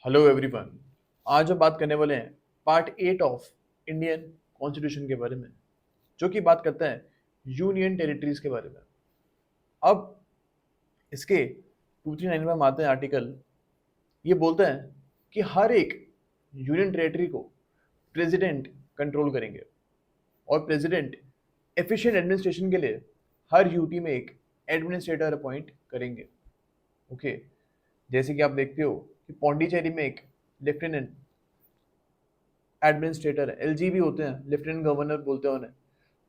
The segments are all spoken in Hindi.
Hello everyone. आज हम बात करने वाले हैं पार्ट 8 ऑफ इंडियन कॉन्स्टिट्यूशन के बारे में, जो कि बात करता है यूनियन टेरिटरीज के बारे में। अब इसके 239 में हम आते हैं आर्टिकल। ये बोलता है कि हर एक यूनियन टेरिटरी को प्रेसिडेंट कंट्रोल करेंगे और प्रेसिडेंट एफिशिएंट एडमिनिस्ट्रेशन के लिए हर यूटी में एक एडमिनिस्ट्रेटर अपॉइंट करेंगे। ओके, जैसे कि आप देखते हो कि पौंडीचेरी में एक लेफ्टिनेंट एडमिनिस्ट्रेटर है, एलजी भी होते हैं, लेफ्टिनेंट गवर्नर बोलते हैं उन्हें।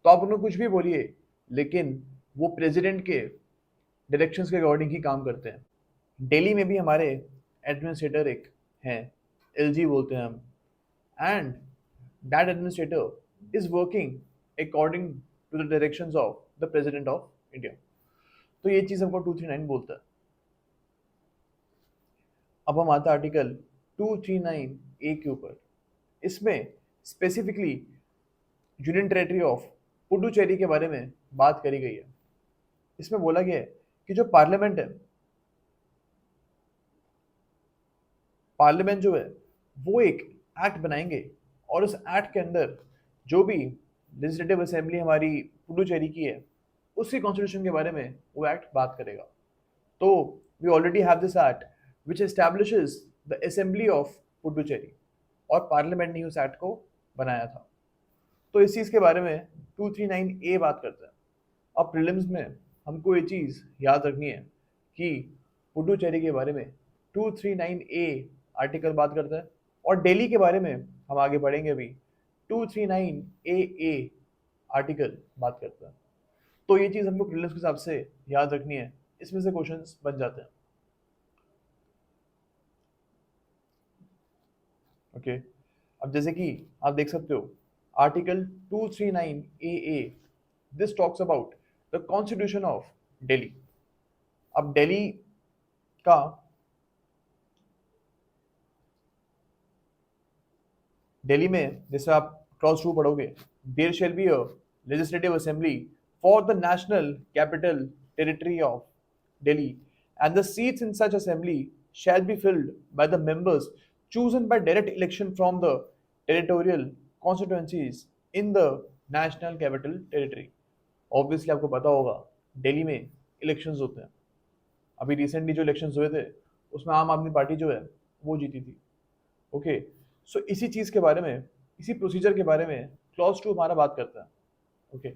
तो आप उन्हें कुछ भी बोलिए, लेकिन वो प्रेसिडेंट के डायरेक्शंस के अकॉर्डिंग ही काम करते हैं। दिल्ली में भी हमारे एडमिनिस्ट्रेटर एक हैं, एलजी बोलते हैं हम, and that administrator is working according to the directions of the president of India. तो ये चीज़ हमको 239 बोलता है। अब हम आते हैं आर्टिकल 239 ए के ऊपर। इसमें specifically union territory of Puducherry के बारे में बात करी गई है। इसमें बोला गया है कि जो पार्लियामेंट है, पार्लियामेंट जो है वो एक एक्ट बनाएंगे और उस एक्ट के अंदर जो भी लेजिस्लेटिव असेंबली हमारी पुडुचेरी की है, उसके कॉन्स्टिट्यूशन के बारे में वो एक्ट बात करेगा। तो we already have this act which establishes the assembly of Puducherry, और पार्लियामेंट ने उस एक्ट को बनाया था। तो इस चीज़ के बारे में 239 ए बात करता है। अब प्रीलिम्स में हमको ये चीज़ याद रखनी है कि पुडुचेरी के बारे में 239 ए आर्टिकल बात करता है, और दिल्ली के बारे में हम आगे बढ़ेंगे अभी 239 ए आर्टिकल बात करता है। तो ये चीज़ हमको प्रीलिम्स के हिसाब से याद रखनी है, इसमें से क्वेश्चंस बन जाते हैं। ओके, अब जैसे कि आप देख सकते हो article 239 A this talks about the constitution of Delhi. अब दिल्ली का दिल्ली में जैसे आप क्लॉज 2 पढ़ोगे, there shall be a legislative assembly for the national capital territory of Delhi, and the seats in such assembly shall be filled by the members chosen by direct election from the territorial constituencies in the national capital territory। Obviously आपको पता होगा दिल्ली में इलेक्शंस होते हैं। अभी रिसेंटली जो इलेक्शंस हुए थे उसमें आम आदमी पार्टी जो है वो जीती थी। ओके, सो इसी चीज़ के बारे में, इसी प्रोसीजर के बारे में क्लॉज 2 हमारा बात करता है। ओके,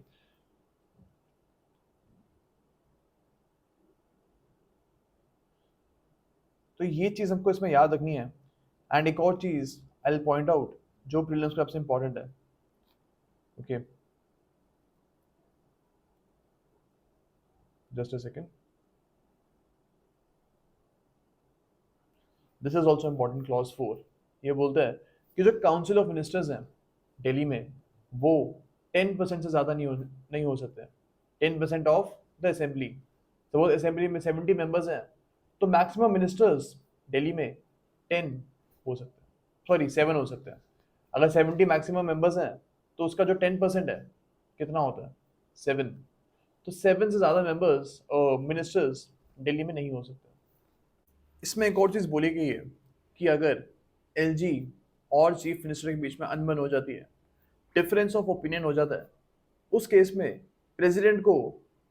तो ये चीज़ हमको इसमें याद रखनी है। एंड एक और चीज़ आई विल पॉइंट आउट जो प्रीलिम्स का सबसे इंपॉर्टेंट है। Okay, just a second, this is also important. Clause 4 ये बोलता है कि जो काउंसिल ऑफ मिनिस्टर्स हैं दिल्ली में, वो 10% से ज़्यादा नहीं हो सकते। 10% of the assembly. Suppose assembly में 70 मेंबर्स हैं, तो मैक्सिमम मिनिस्टर्स दिल्ली में 10 हो सकते हैं, सॉरी 7 हो सकते हैं। अगर 70 मैक्सिमम मेंबर्स हैं तो उसका जो 10% है कितना होता है, 7। तो 7 से ज़्यादा मेंबर्स मिनिस्टर्स दिल्ली में नहीं हो सकते। इसमें एक और चीज़ बोली गई है कि अगर एलजी और चीफ मिनिस्टर के बीच में अनबन हो जाती है, डिफरेंस ऑफ ओपिनियन हो जाता है, उस केस में प्रेसिडेंट को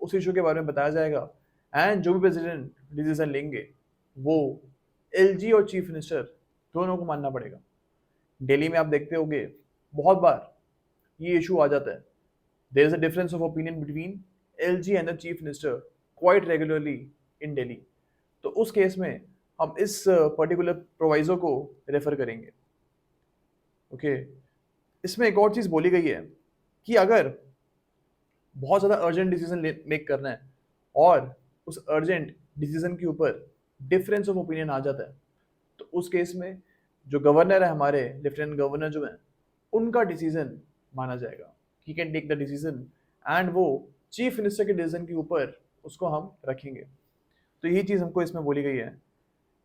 उस इशू के बारे में बताया जाएगा, एंड जो भी प्रेसिडेंट डिसीजन लेंगे वो एलजी और चीफ मिनिस्टर दोनों को मानना पड़ेगा। दिल्ली में आप देखते होंगे बहुत बार ये इशू आ जाता है, there is a difference of opinion between LG and the chief minister quite regularly in Delhi. तो उस केस में हम इस पर्टिकुलर प्रोवाइजो को रेफर करेंगे। ओके, इसमें एक और चीज़ बोली गई है कि अगर बहुत ज़्यादा अर्जेंट डिसीजन मेक करना है और उस अर्जेंट डिसीजन के ऊपर डिफरेंस ऑफ ओपिनियन आ जाता है, तो उस केस में जो गवर्नर है, हमारे लेफ्टिनेंट गवर्नर जो हैं, उनका डिसीजन माना जाएगा। He can take the decision, and वो चीफ मिनिस्टर के डिसीजन के ऊपर उसको हम रखेंगे। तो यही चीज़ हमको इसमें बोली गई है।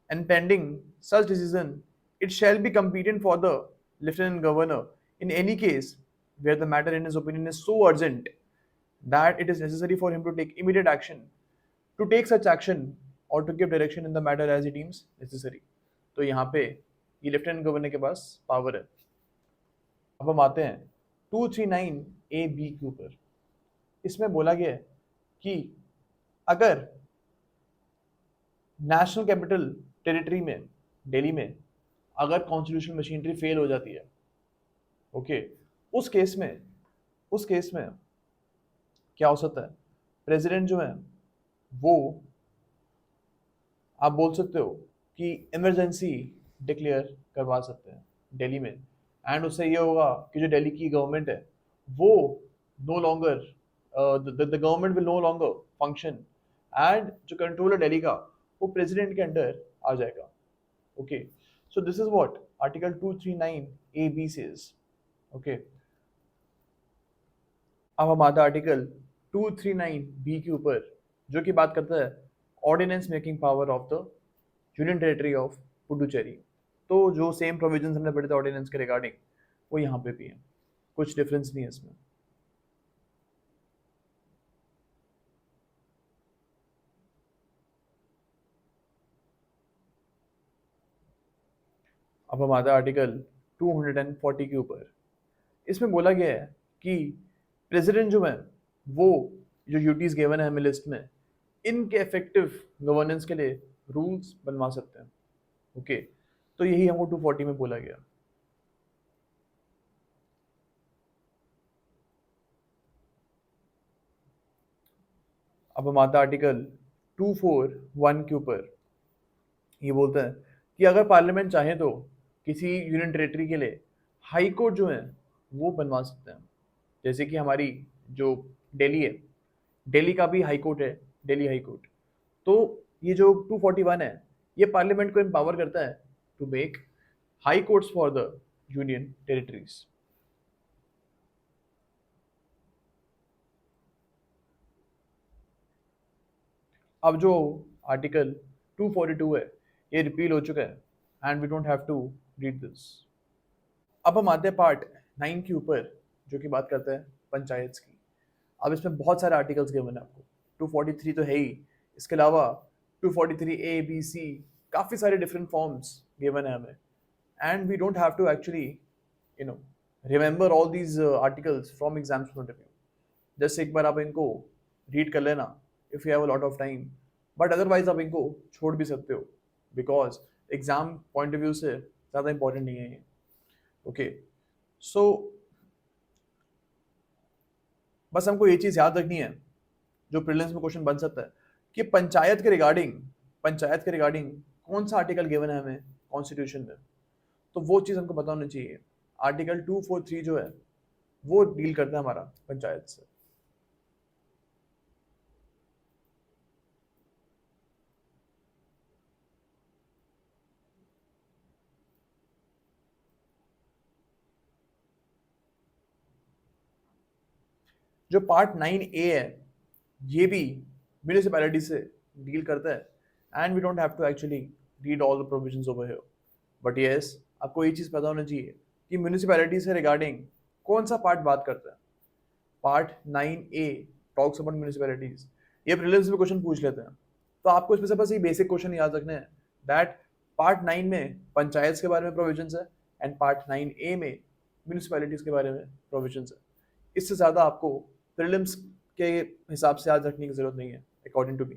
And pending such decision, it shall be competent for the lieutenant governor in any case where the matter in his opinion is so urgent that it is necessary for him to take immediate action, to take such action or to give direction in the matter as he deems necessary। तो यहाँ पे ये लेफ्टिनेंट गवर्नर के पास पावर है। अब हम आते हैं 239A-B के ऊपर। इसमें बोला गया है कि अगर नेशनल कैपिटल टेरिटरी में, दिल्ली में, अगर कॉन्स्टिट्यूशन मशीनरी फेल हो जाती है, ओके, उस केस में क्या हो सकता है, प्रेसिडेंट जो है वो, आप बोल सकते हो कि इमरजेंसी डिक्लेयर करवा सकते हैं दिल्ली में। एंड उससे ये होगा कि जो दिल्ली की गवर्नमेंट है वो no longer, the government will no longer function, and जो कंट्रोल है दिल्ली का वो प्रेसिडेंट के अंडर आ जाएगा। Okay, so this is what article 239A-B says. Okay, अब हम आते हैं आर्टिकल 239B के ऊपर, जो कि बात करता है ordinance making power of the union territory of Puducherry. तो जो सेम प्रोविजंस हमने पढ़े थे ऑर्डिनेंस के रिगार्डिंग, वो यहाँ पे भी है, कुछ डिफरेंस नहीं है इसमें। अब हम आते हैं आर्टिकल 240 के ऊपर। इसमें बोला गया है कि प्रेसिडेंट जो है वो जो ड्यूटीज गिवन है हमें लिस्ट में, इनके इफेक्टिव गवर्नेंस के लिए रूल्स बनवा सकते हैं। ओके, तो यही हमको 240 में बोला गया। अब हम आते हैं आर्टिकल 241 के ऊपर। ये बोलता है कि अगर पार्लियामेंट चाहे तो किसी यूनियन टेरिटरी के लिए हाई कोर्ट जो है वो बनवा सकते हैं। जैसे कि हमारी जो दिल्ली है, दिल्ली का भी हाई कोर्ट है, दिल्ली हाई कोर्ट। तो ये जो 241 है ये पार्लियामेंट को एम्पावर करता है to make high courts for the union territories. अब जो आर्टिकल 242 है ये रिपील हो चुका है, and we don't have to read this. अब हम आते हैं पार्ट 9 के ऊपर, जो कि बात करता है पंचायत की। अब इसमें बहुत सारे आर्टिकल्स गिवन है आपको, 243 तो है ही, इसके अलावा 243A, B, C, काफ़ी सारे डिफरेंट फॉर्म्स गिवन है हमें, and we don't have to actually you know remember all these articles from exams point of view. Just एक बार आप इनको रीड कर लेना if you have a lot of time, but otherwise आप इनको छोड़ भी सकते हो, because exam point of view से ज़्यादा इंपॉर्टेंट नहीं है ये। ओके, सो बस हमको ये चीज़ याद रखनी है जो प्रीलिम्स में क्वेश्चन बन सकता है, कि पंचायत के रिगार्डिंग कौन सा आर्टिकल गिवन है हमें कॉन्स्टिट्यूशन में, तो वो चीज़ हमको पता होनी चाहिए। आर्टिकल 243 जो है वो डील करता है हमारा पंचायत से। जो पार्ट 9A है ये भी म्यूनिसिपैलिटी से डील करता है, and we don't have to actually read all the provisions over here, but yes आपको ये चीज़ पता होना चाहिए कि म्यूनिसिपैलिटी से रिगार्डिंग कौन सा पार्ट बात करता है। Part 9A talks about municipalities. ये प्रीलिम्स में क्वेश्चन पूछ लेते हैं, तो आपको इसमें से बस ये बेसिक क्वेश्चन याद रखने हैं दैट पार्ट 9 में पंचायत के बारे में प्रोविजंस है, एंड पार्ट 9A में म्यूनिसिपैलिटीज के बारे में प्रोविजंस है। इससे ज़्यादा आपको प्रीलिम्स के हिसाब से याद रखने की जरूरत नहीं है अकॉर्डिंग टू मी।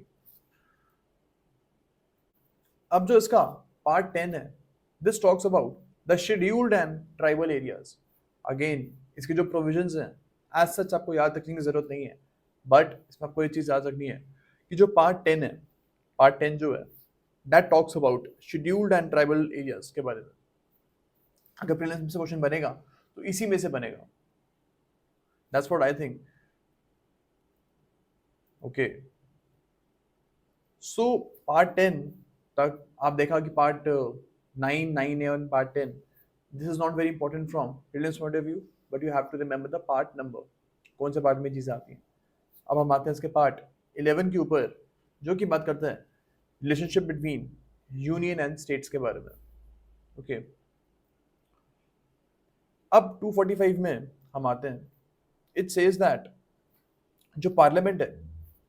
अब जो इसका पार्ट 10 है, this talks about the scheduled and tribal areas. Again इसके जो प्रोविजंस हैं एज सच आपको याद रखने की जरूरत नहीं है, बट इसमें आपको ये चीज़ याद रखनी है कि जो पार्ट 10 है, पार्ट 10 जो है that talks about scheduled and tribal areas के बारे में। अगर प्रीलिम्स से क्वेश्चन बनेगा तो इसी में से बनेगा, that's what I think. Okay, so part 10 तक आप देखा कि part 9 and part 10, this is not very important from prelims point of view, but you have to remember the part number, कौन से पार्ट में चीज़ें आती हैं। अब हम आते हैं इसके पार्ट 11 के ऊपर, जो कि बात करता है relationship between union and states के बारे में। ओके, अब 245 में हम आते हैं। इट सेज दैट जो पार्लियामेंट है,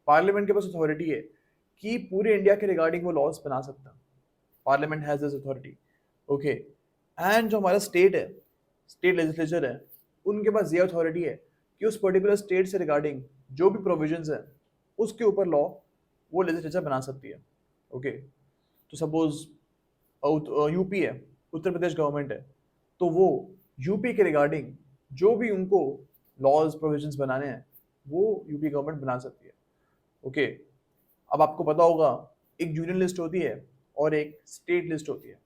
पार्लियामेंट के पास अथॉरिटी है कि पूरे इंडिया के रिगार्डिंग वो लॉज बना सकता है। Parliament has this authority. Okay, and जो हमारा स्टेट है, स्टेट लेजिस्लेचर है, उनके पास ये अथॉरिटी है कि उस पर्टिकुलर स्टेट से रिगार्डिंग जो भी प्रोविजंस है उसके ऊपर लॉ वो लेजिस्लेचर बना सकती है। ओके, तो सपोज यूपी है, उत्तर प्रदेश गवर्नमेंट है, तो वो यूपी के रिगार्डिंग जो भी उनको लॉज प्रोविजंस बनाने हैं वो यूपी गवर्नमेंट बना सकती है। ओके, अब आपको पता होगा एक यूनियन लिस्ट होती है और एक स्टेट लिस्ट होती है।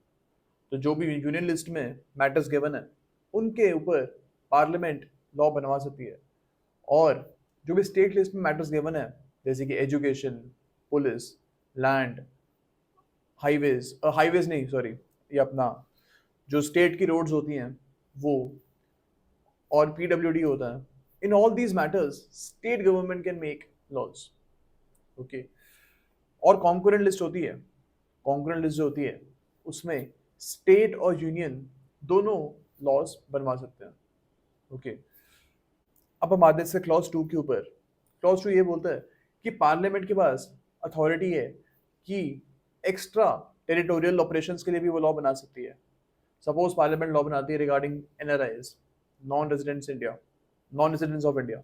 तो जो भी यूनियन लिस्ट में मैटर्स गिवन है उनके ऊपर पार्लियामेंट लॉ बनवा सकती है, और जो भी स्टेट लिस्ट में मैटर्स गिवन है जैसे कि education, police, land, highways, highways नहीं सॉरी, ये अपना जो स्टेट की रोड्स होती हैं वो, और पीडब्ल्यूडी होता है, in all these matters state government can make laws. Okay, और कॉन्करेंट लिस्ट होती है, कॉन्करेंट लिस्ट जो होती है उसमें स्टेट और यूनियन दोनों लॉज बनवा सकते हैं। ओके, अब हम आते हैं क्लॉज 2 के ऊपर। क्लॉज 2 ये बोलता है कि पार्लियामेंट के पास अथॉरिटी है कि एक्स्ट्रा टेरिटोरियल ऑपरेशंस के लिए भी वो लॉ बना सकती है। सपोज पार्लियामेंट लॉ बनाती है regarding NRIs, non residents India, non residents of India,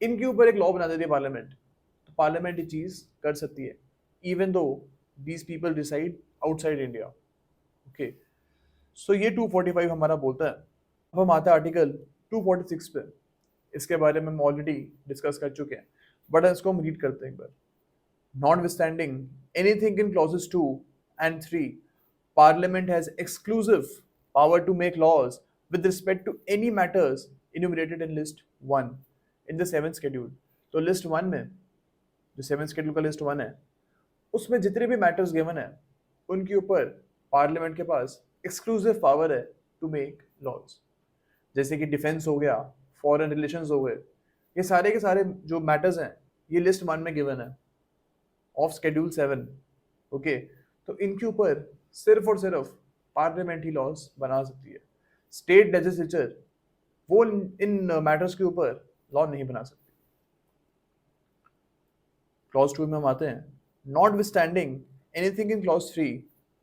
इनके ऊपर एक लॉ बना देती है पार्लियामेंट, तो पार्लियामेंट ये चीज कर सकती है even though these people reside outside India. Okay, so ये 245 हमारा बोलता है। अब हम आते हैं आर्टिकल 246 पे। इसके बारे में हम ऑलरेडी डिस्कस कर चुके हैं, बट इसको हम रीड करते हैं एक बार। Notwithstanding anything in clauses 2 and 3, Parliament has exclusive power to make laws with respect to any matters enumerated in list 1 in the 7th schedule। तो लिस्ट 1 में, जो 7th schedule का लिस्ट 1 है, उसमें जितने भी मैटर्स गिवन है उनके ऊपर पार्लियामेंट के पास एक्सक्लूसिव पावर है टू मेक लॉज। जैसे कि डिफेंस हो गया, फॉरेन रिलेशंस हो गए, ये सारे के सारे जो मैटर्स हैं ये लिस्ट 1 में गिवन है ऑफ शेड्यूल 7। ओके, तो इनके ऊपर सिर्फ और सिर्फ पार्लियामेंट ही लॉज बना सकती है। स्टेट लेजिस्लेचर वो इन मैटर्स के ऊपर लॉ नहीं बना सकती। क्लॉज 2 में हम आते हैं। Not withstanding anything in clause 3,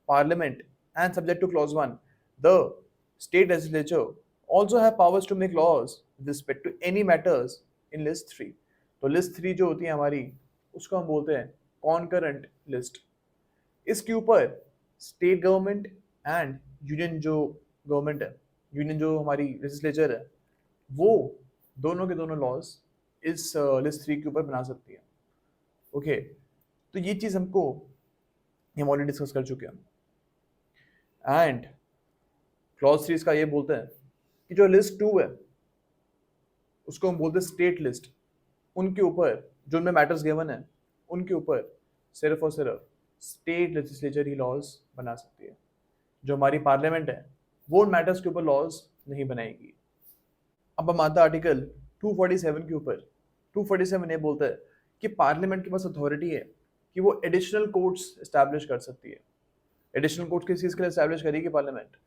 parliament and subject two clause 1, the state legislature also have powers to make laws with respect to any matters in list 3। तो लिस्ट 3 जो होती है हमारी, उसको हम बोलते हैं कॉन्करेंट लिस्ट। इसके ऊपर स्टेट गवर्नमेंट एंड यूनियन जो गवर्नमेंट है, यूनियन जो हमारी लेजिस्लेचर है, वो दोनों के दोनों लॉज इस लिस्ट 3 के ऊपर बना सकती है। ओके, तो ये चीज़ हम ऑलरेडी डिस्कस कर चुके हैं। एंड क्लॉज 3 का ये बोलते हैं कि जो लिस्ट 2 है उसको हम बोलते हैं स्टेट लिस्ट। उनके ऊपर जो उनमें मैटर्स गिवन है उनके ऊपर सिर्फ और सिर्फ स्टेट लेजिस्लेचर ही लॉज बना सकती है। जो हमारी पार्लियामेंट है वो उन मैटर्स के ऊपर लॉज नहीं बनाएगी। अब हम आते हैं आर्टिकल 247 के ऊपर। 247 ये बोलता है कि पार्लियामेंट के पास अथॉरिटी है कि वो एडिशनल कोर्ट्स एस्टैब्लिश कर सकती है। एडिशनल कोर्ट्स किस चीज़ के लिए एस्टैब्लिश करेगी parliament?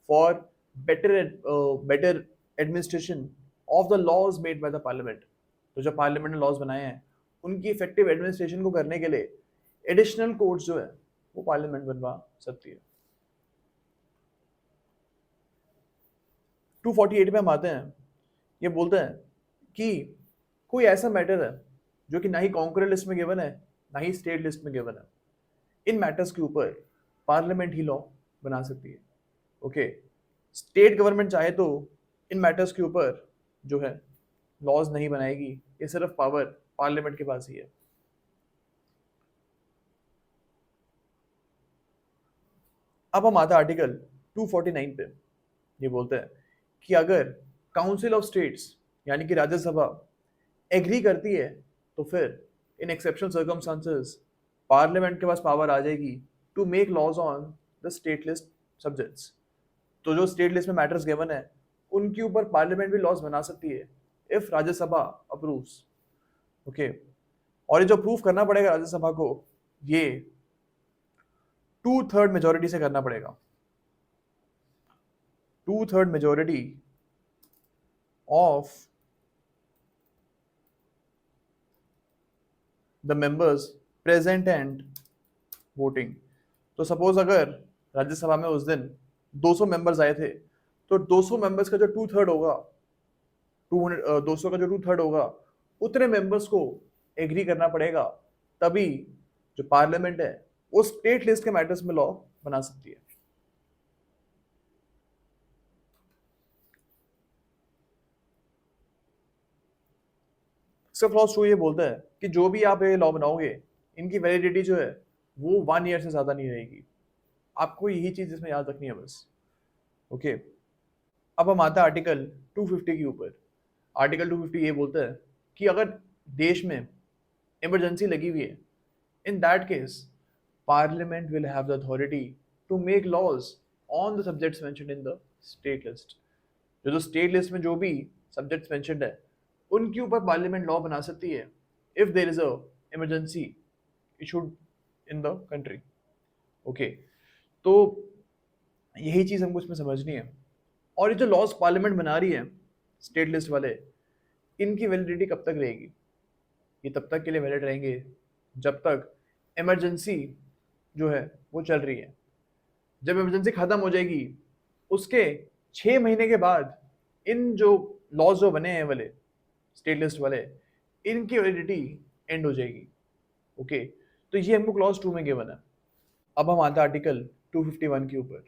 For better administration of the laws made by the parliament। तो जब पार्लियामेंट ने लॉज बनाए हैं उनकी इफेक्टिव एडमिनिस्ट्रेशन को करने के लिए एडिशनल कोर्ट्स जो है वो पार्लियामेंट बनवा सकती है। 248 में हम आते हैं। ये बोलते हैं कि कोई ऐसा मैटर है जो कि ना ही कॉन्करेंट लिस्ट में गिवन है ना ही स्टेट लिस्ट में गिवन है, इन मैटर्स के ऊपर पार्लियामेंट ही लॉ बना सकती है। ओके, स्टेट गवर्नमेंट चाहे तो इन मैटर्स के ऊपर जो है लॉज नहीं बनाएगी, ये सिर्फ पावर पार्लियामेंट के पास ही है। अब हम आते हैं आर्टिकल 249 पे। ये बोलते हैं कि अगर काउंसिल ऑफ स्टेट्स यानी कि राज्यसभा एग्री करती है तो फिर इन एक्सेप्शनल सर्कमस्टांसेस पार्लियामेंट के पास पावर आ जाएगी to make laws on the state list subjects. तो जो स्टेट लिस्ट में मैटर्स गिवन है उनके ऊपर पार्लियामेंट भी लॉज बना सकती है इफ राज्यसभा अप्रूव्स। ओके, और ये जो अप्रूव करना पड़ेगा राज्यसभा को, ये 2/3 मेजोरिटी से करना पड़ेगा। 2/3 majority of the members present and voting. तो सपोज अगर राज्यसभा में उस दिन 200 मेंबर्स आए थे, तो 200 मेंबर्स का जो 2/3 होगा, 200 का जो 2/3 होगा, उतने मेंबर्स को एग्री करना पड़ेगा, तभी जो पार्लियामेंट है वो स्टेट लिस्ट के मैटर्स में लॉ बना सकती है। इसका क्लॉज 2 ये बोलता है कि जो भी आप ये लॉ बनाओगे, इनकी वैलिडिटी जो है वो 1 ईयर से ज्यादा नहीं रहेगी। आपको यही चीज इसमें याद रखनी है बस। ओके, अब हम आते हैं आर्टिकल 250 के ऊपर। आर्टिकल 250 ये बोलता है कि अगर देश में इमरजेंसी लगी हुई है, in that case parliament will have the authority to make laws on the subjects mentioned in the state list. जो स्टेट लिस्ट में जो भी सब्जेक्ट्स मेंशन्ड है, उनके ऊपर पार्लियामेंट लॉ बना सकती है if there is a emergency issued in the country. Okay, तो यही चीज हमको इसमें समझनी है। और ये जो लॉज पार्लियामेंट बना रही है स्टेट लिस्ट वाले, इनकी वैलिडिटी कब तक रहेगी? ये तब तक के लिए वैलिड रहेंगे जब तक इमरजेंसी जो है वो चल रही है। जब इमरजेंसी खत्म हो जाएगी, उसके 6 महीने के बाद इन जो लॉज जो बने हैं वाले स्टेट लिस्ट वाले, इनकी वैलिडिटी एंड हो जाएगी। ओके, तो ये हमको क्लॉज 2 में गिवन है। अब हम आते हैं आर्टिकल 251 के ऊपर।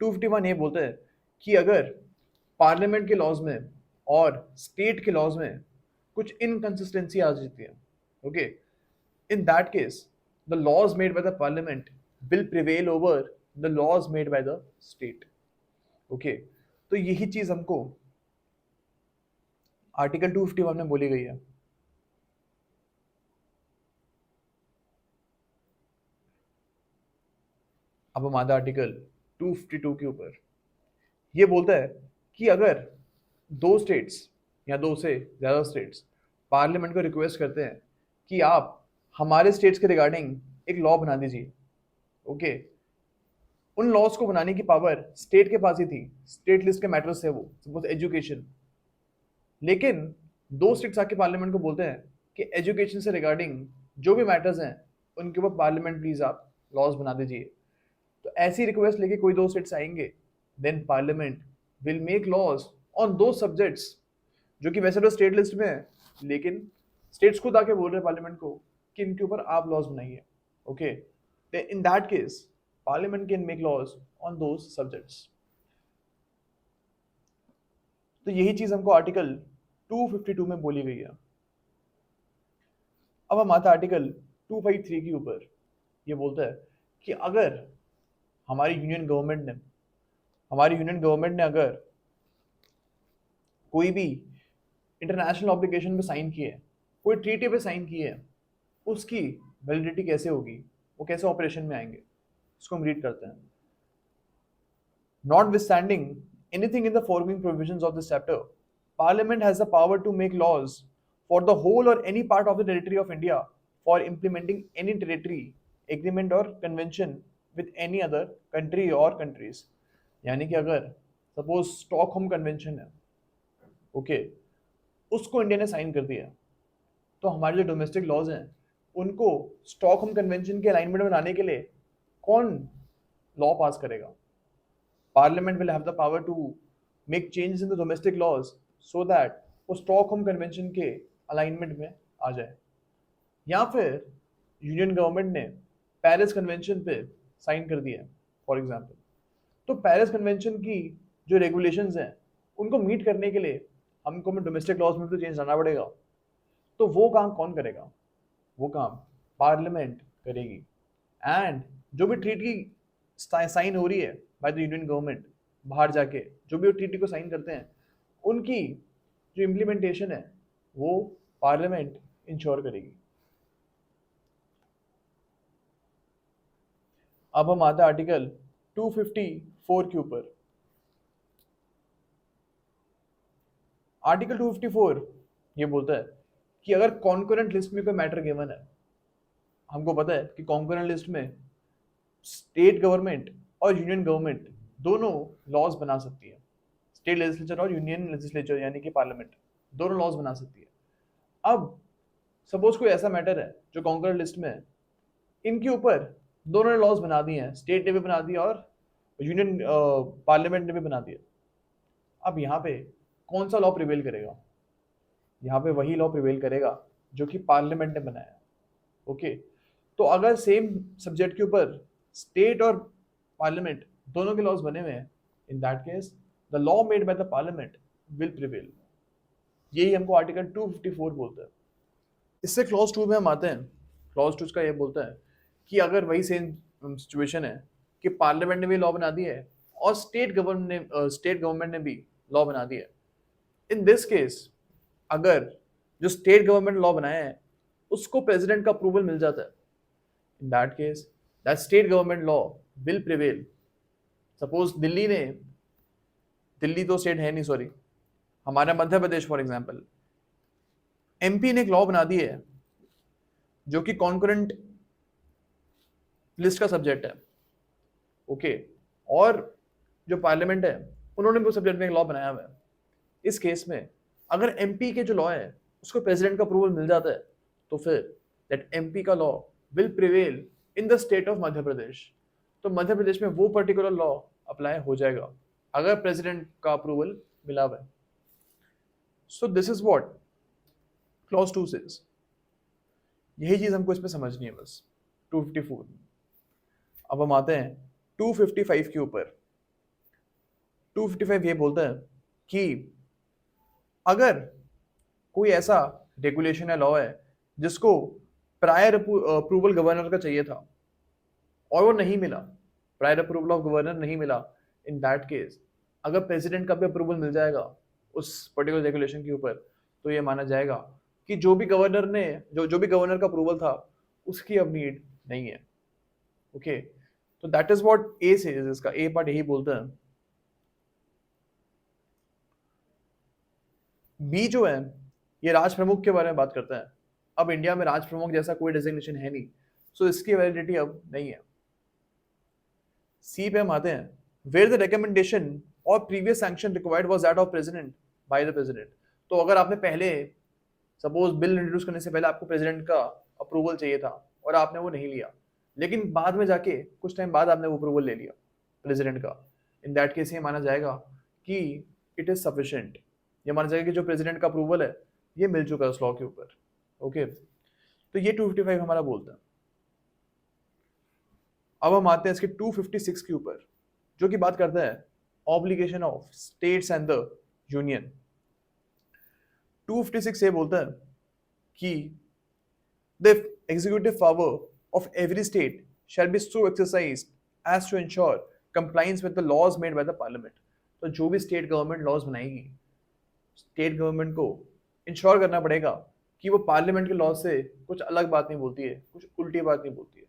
251 ये बोलता है कि अगर पार्लियामेंट के लॉज में और स्टेट के लॉज में कुछ इनकंसिस्टेंसी आ जाती है, okay, in that case the laws made by the parliament will prevail over the laws made by the state. Okay, तो यही चीज हमको आर्टिकल 251 में बोली गई है। अब हम आते आर्टिकल 252 के ऊपर। ये बोलता है कि अगर दो स्टेट्स या दो से ज्यादा स्टेट्स पार्लियामेंट को रिक्वेस्ट करते हैं कि आप हमारे स्टेट्स के रिगार्डिंग एक लॉ बना दीजिए, ओके, उन लॉज को बनाने की पावर स्टेट के पास ही थी, स्टेट लिस्ट के मैटर्स है वो, सपोज एजुकेशन। लेकिन दो स्टेट्स आके पार्लियामेंट को बोलते हैं कि एजुकेशन से रिगार्डिंग जो भी मैटर्स हैं उनके ऊपर पार्लियामेंट प्लीज आप लॉज बना दीजिए। तो ऐसी रिक्वेस्ट लेके कोई दो स्टेट्स आएंगे, then parliament will make laws on दो सब्जेक्ट्स जो कि वैसे तो स्टेट लिस्ट में है, लेकिन स्टेट्स खुद आके बोल रहे हैं पार्लियामेंट को कि इनके ऊपर आप लॉज बनाइए। Okay, in that case parliament can make laws on those subjects. तो यही चीज हमको आर्टिकल 252 में बोली गई है। अब हम आते आर्टिकल 253 के ऊपर। ये बोलता है कि अगर हमारी यूनियन गवर्नमेंट ने अगर कोई भी इंटरनेशनल ऑब्लिगेशन पे साइन किए, कोई ट्रीटी पे साइन किए है, उसकी वैलिडिटी कैसे होगी, वो कैसे ऑपरेशन में आएंगे, इसको हम रीड करते हैं। Notwithstanding anything in the foregoing provisions of this chapter, Parliament has the power to make laws for the whole or any part of the territory of India for implementing any territory, agreement or convention with any other country or countries। यानी कि अगर सपोज स्टॉकहोम कन्वेंशन है, ओके, उसको इंडिया ने साइन कर दिया, तो हमारे जो डोमेस्टिक लॉज हैं उनको स्टॉकहोम कन्वेंशन के अलाइनमेंट में लाने के लिए कौन लॉ पास करेगा? Parliament will have the power to make changes in the domestic laws so that वो स्टॉकहोम कन्वेंशन के अलाइनमेंट में आ जाए। या फिर यूनियन गवर्नमेंट ने पेरिस कन्वेंशन पे साइन कर दिया फॉर एग्जांपल, तो पेरिस कन्वेंशन की जो रेगुलेशंस हैं उनको मीट करने के लिए हमको में डोमेस्टिक लॉज में तो चेंज लाना पड़ेगा। तो वो काम कौन करेगा? वो काम पार्लियामेंट करेगी। एंड जो भी ट्रीटी साइन हो रही है बाय द यूनियन गवर्नमेंट, बाहर जाके जो भी ट्रीटी को साइन करते हैं, उनकी जो इम्प्लीमेंटेशन है वो पार्लियामेंट इंश्योर करेगी। अब हम आते हैं आर्टिकल 254 के ऊपर। आर्टिकल 254 ये बोलता है कि अगर कॉन्करेंट लिस्ट में कोई मैटर गिवन है, हमको पता है कि कॉन्करेंट लिस्ट में स्टेट गवर्नमेंट और यूनियन गवर्नमेंट दोनों लॉज बना सकती है। स्टेट लेजिस्लेचर और यूनियन लेजिस्लेचर यानी कि पार्लियामेंट दोनों लॉज बना सकती है। अब सपोज कोई ऐसा मैटर है जो कॉन्करेंट लिस्ट में है, इनके ऊपर दोनों ने लॉज बना दिए हैं, स्टेट ने भी बना दिया और यूनियन पार्लियामेंट ने भी बना दिया। अब यहाँ पे कौन सा लॉ प्रिवेल करेगा? यहाँ पे वही लॉ प्रिवेल करेगा जो कि पार्लियामेंट ने बनाया। ओके, तो अगर सेम सब्जेक्ट के ऊपर स्टेट और पार्लियामेंट दोनों के लॉज बने हुए हैं, इन that case the law made by the parliament will prevail. यही हमको आर्टिकल 254 बोलता है। इससे क्लॉज 2 में हम आते हैं। क्लॉज 2 का ये बोलता है कि अगर वही सेम सिचुएशन है कि पार्लियामेंट ने भी लॉ बना दी है और स्टेट गवर्नमेंट ने भी लॉ बना दी है, इन दिस केस अगर जो स्टेट गवर्नमेंट लॉ बनाया है उसको प्रेसिडेंट का अप्रूवल मिल जाता है, in that case that state government law will prevail. Suppose Delhi तो स्टेट है नहीं, सॉरी, हमारा Madhya Pradesh for example, MP ने एक लॉ बना दी है जो कि कॉन्करेंट लिस्ट का सब्जेक्ट है। ओके, और जो पार्लियामेंट है उन्होंने भी उस सब्जेक्ट में एक लॉ बनाया हुआ है। इस केस में अगर एमपी के जो लॉ है उसको प्रेसिडेंट का अप्रूवल मिल जाता है तो फिर दैट एमपी का law will prevail in the state of Madhya Pradesh. तो मध्य प्रदेश में वो पर्टिकुलर लॉ अप्लाई हो जाएगा अगर प्रेसिडेंट का अप्रूवल मिला हुआ है। सो this is what clause 2 says. यही चीज हमको इसमें समझनी है बस 254 में। अब हम आते हैं 255 के ऊपर। 255 ये बोलता है कि अगर कोई ऐसा रेगुलेशन या लॉ है जिसको प्रायर अप्रूवल गवर्नर का चाहिए था और वो नहीं मिला, प्रायर अप्रूवल ऑफ गवर्नर नहीं मिला, इन दैट केस अगर प्रेसिडेंट का भी अप्रूवल मिल जाएगा उस पर्टिकुलर रेगुलेशन के ऊपर तो ये माना जाएगा कि जो भी गवर्नर का अप्रूवल था उसकी अब नीड नहीं है। ओके, तो that is what A says. इसका ए पार्ट यही बोलता है। बी जो है ये राज प्रमुख के बारे में बात करता है। अब इंडिया में राज प्रमुख जैसा कोई डेजिग्नेशन है नहीं, सो इसकी वैलिडिटी अब नहीं है। सी पे हम आते हैं, वेयर द रिकमेंडेशन और previous sanction required was that of president by the president. तो अगर आपने पहले सपोज बिल इंट्रोड्यूस करने से पहले आपको प्रेसिडेंट का अप्रूवल चाहिए था और आपने वो नहीं लिया, लेकिन बाद में जाके कुछ टाइम बाद आपने वो अप्रूवल ले लिया प्रेसिडेंट का, इन दैट केस ये माना जाएगा कि इट इज सफिशिएंट। ये माना जाएगा कि जो प्रेसिडेंट का अप्रूवल है ये मिल चुका है उस लॉ के ऊपर। ओके, तो ये 255 हमारा बोलता है। अब हम आते हैं इसके 256 के ऊपर जो कि बात करता है obligation of states and the union. 256 ये बोलता है कि the executive power of every state shall be so exercised as to ensure compliance with the laws made by the parliament. तो जो भी स्टेट गवर्नमेंट लॉज बनाएगी, स्टेट गवर्नमेंट को इंश्योर करना पड़ेगा कि वो पार्लियामेंट के लॉ से कुछ अलग बात नहीं बोलती है, कुछ उल्टी बात नहीं बोलती है।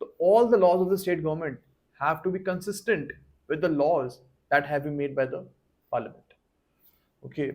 तो all the laws of the state government have to be consistent with the laws that have been made by the parliament. Okay,